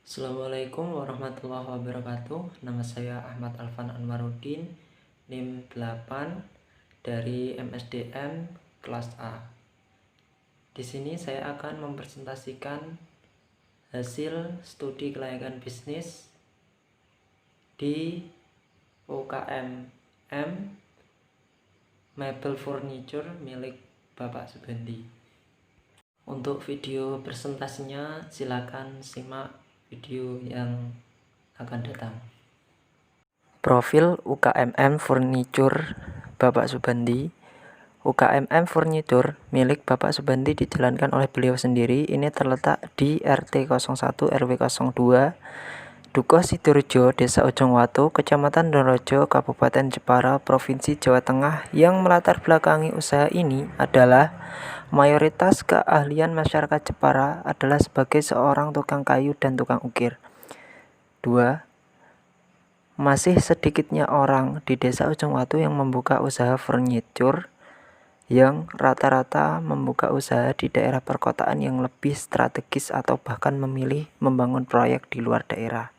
Assalamualaikum warahmatullahi wabarakatuh. Nama saya Ahmad Alfan Anwaruddin, NIM 8 dari MSDM kelas A. Di sini saya akan mempresentasikan hasil studi kelayakan bisnis di UKMM Mebel Furniture milik Bapak Subandi. Untuk video presentasinya silakan simak video yang akan datang. Profil UKMM Furniture Bapak Subandi. UKMM Furniture milik Bapak Subandi dijalankan oleh beliau sendiri. Ini terletak di RT 01 RW 02 Dukuh Sidorejo, Desa Ujungwatu, Kecamatan Dorojo, Kabupaten Jepara, Provinsi Jawa Tengah. Yang melatar belakangi usaha ini adalah mayoritas keahlian masyarakat Jepara adalah sebagai seorang tukang kayu dan tukang ukir. 2. Masih sedikitnya orang di Desa Ujungwatu yang membuka usaha furniture, yang rata-rata membuka usaha di daerah perkotaan yang lebih strategis atau bahkan memilih membangun proyek di luar daerah.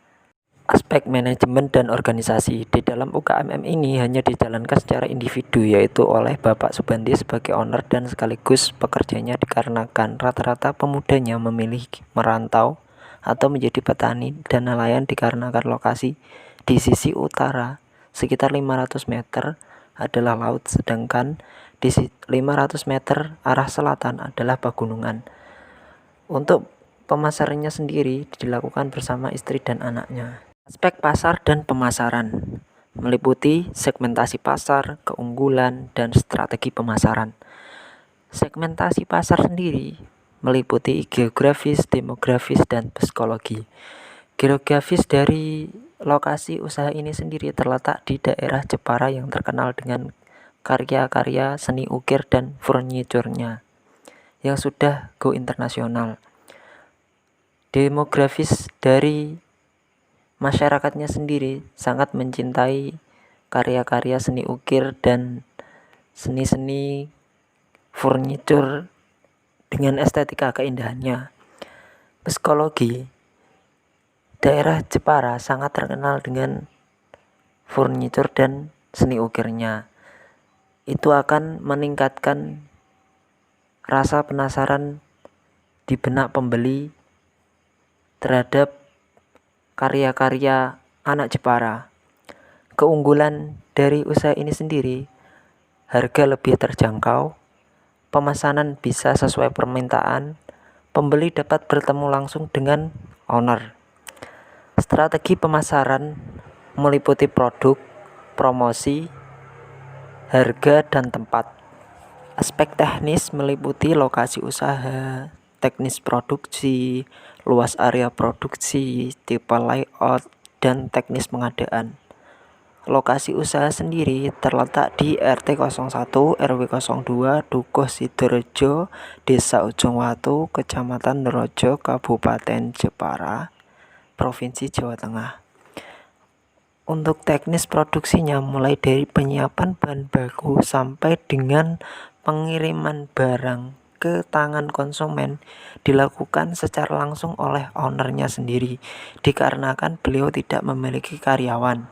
Aspek manajemen dan organisasi di dalam UKMM ini hanya dijalankan secara individu, yaitu oleh Bapak Subandi sebagai owner dan sekaligus pekerjanya, dikarenakan rata-rata pemudanya memilih merantau atau menjadi petani dan nelayan, dikarenakan lokasi di sisi utara sekitar 500 meter adalah laut, sedangkan di 500 meter arah selatan adalah pegunungan. Untuk pemasarannya sendiri dilakukan bersama istri dan anaknya. Aspek pasar dan pemasaran meliputi segmentasi pasar, keunggulan, dan strategi pemasaran. Segmentasi pasar sendiri meliputi geografis, demografis, dan psikologi. Geografis dari lokasi usaha ini sendiri terletak di daerah Jepara yang terkenal dengan karya-karya seni ukir dan furniture-nya yang sudah go internasional. Demografis dari masyarakatnya sendiri sangat mencintai karya-karya seni ukir dan seni-seni furniture dengan estetika keindahannya. Psikologi, daerah Jepara sangat terkenal dengan furniture dan seni ukirnya. Itu akan meningkatkan rasa penasaran di benak pembeli terhadap karya-karya anak Jepara. Keunggulan dari usaha ini sendiri, harga lebih terjangkau, pemesanan bisa sesuai permintaan, pembeli dapat bertemu langsung dengan owner. Strategi pemasaran meliputi produk, promosi, harga, dan tempat. Aspek teknis meliputi lokasi usaha, teknis produksi, luas area produksi, tipe layout, dan teknis pengadaan. Lokasi usaha sendiri terletak di RT 01 RW 02 Dukuh Sidorejo, Desa Ujungwatu, Kecamatan Dorojo, Kabupaten Jepara, Provinsi Jawa Tengah. Untuk teknis produksinya mulai dari penyiapan bahan baku sampai dengan pengiriman barang ke tangan konsumen dilakukan secara langsung oleh ownernya sendiri, dikarenakan beliau tidak memiliki karyawan.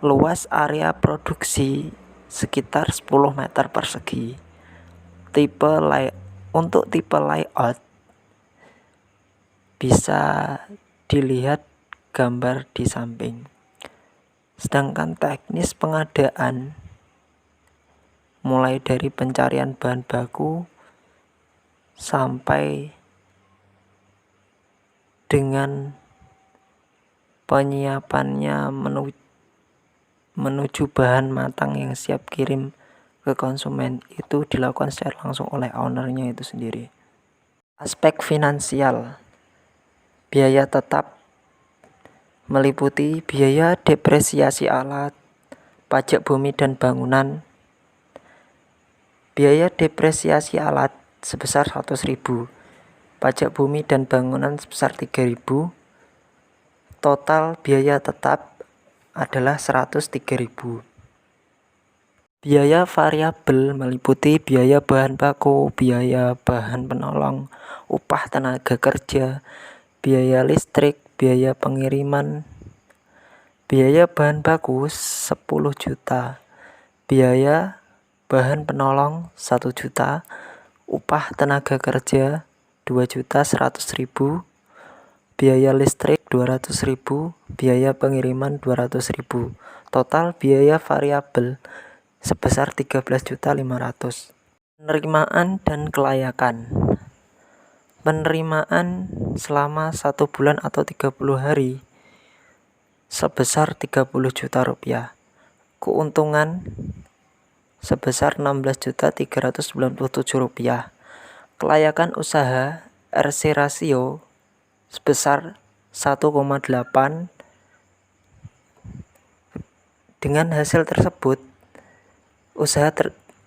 Luas area produksi sekitar 10 meter persegi. Untuk tipe layout bisa dilihat gambar di samping. Sedangkan teknis pengadaan mulai dari pencarian bahan baku sampai dengan penyiapannya menuju bahan matang yang siap kirim ke konsumen itu dilakukan secara langsung oleh ownernya itu sendiri. Aspek finansial, biaya tetap meliputi biaya depresiasi alat, pajak bumi dan bangunan. Biaya depresiasi alat sebesar 100.000, pajak bumi dan bangunan sebesar 3.000. Total biaya tetap adalah 103.000. Biaya variabel meliputi biaya bahan baku, biaya bahan penolong, upah tenaga kerja, biaya listrik, biaya pengiriman, biaya bahan baku 10 juta, biaya bahan penolong 1 juta, upah tenaga kerja 2.100.000, biaya listrik 200.000, biaya pengiriman 200.000. Total biaya variabel sebesar 13.500.000. Penerimaan dan kelayakan. Penerimaan selama 1 bulan atau 30 hari sebesar 30 juta rupiah. Keuntungan sebesar 16.397 rupiah. Kelayakan usaha RC rasio sebesar 1,8. Dengan hasil tersebut, usaha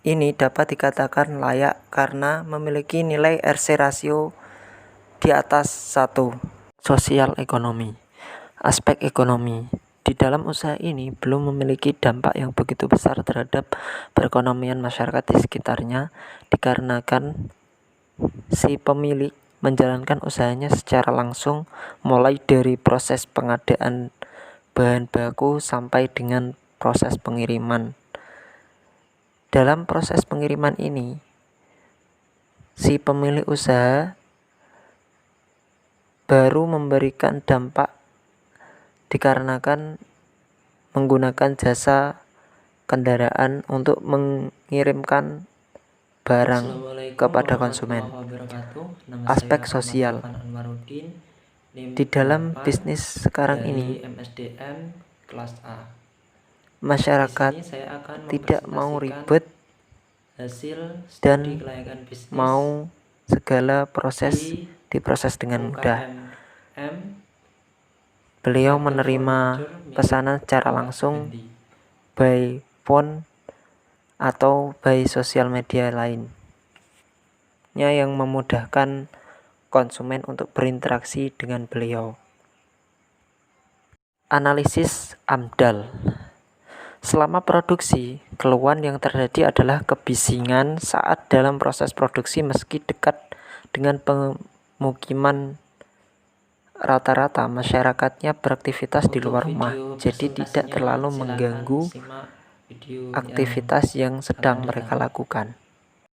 ini dapat dikatakan layak karena memiliki nilai RC rasio di atas 1. Sosial ekonomi. Aspek ekonomi. Di dalam usaha ini belum memiliki dampak yang begitu besar terhadap perekonomian masyarakat di sekitarnya dikarenakan si pemilik menjalankan usahanya secara langsung mulai dari proses pengadaan bahan baku sampai dengan proses pengiriman. Dalam proses pengiriman ini, si pemilik usaha baru memberikan dampak dikarenakan menggunakan jasa kendaraan untuk mengirimkan barang kepada konsumen. Aspek sosial. Di dalam bisnis sekarang ini, masyarakat tidak mau ribet dan mau segala proses diproses dengan mudah. Beliau menerima pesanan secara langsung by phone atau by sosial media lainnya yang memudahkan konsumen untuk berinteraksi dengan beliau. Analisis AMDAL. Selama produksi, keluhan yang terjadi adalah kebisingan saat dalam proses produksi meski dekat dengan pemukiman. Rata-rata masyarakatnya beraktivitas di luar rumah, jadi tidak terlalu mengganggu aktivitas yang sedang mereka lakukan.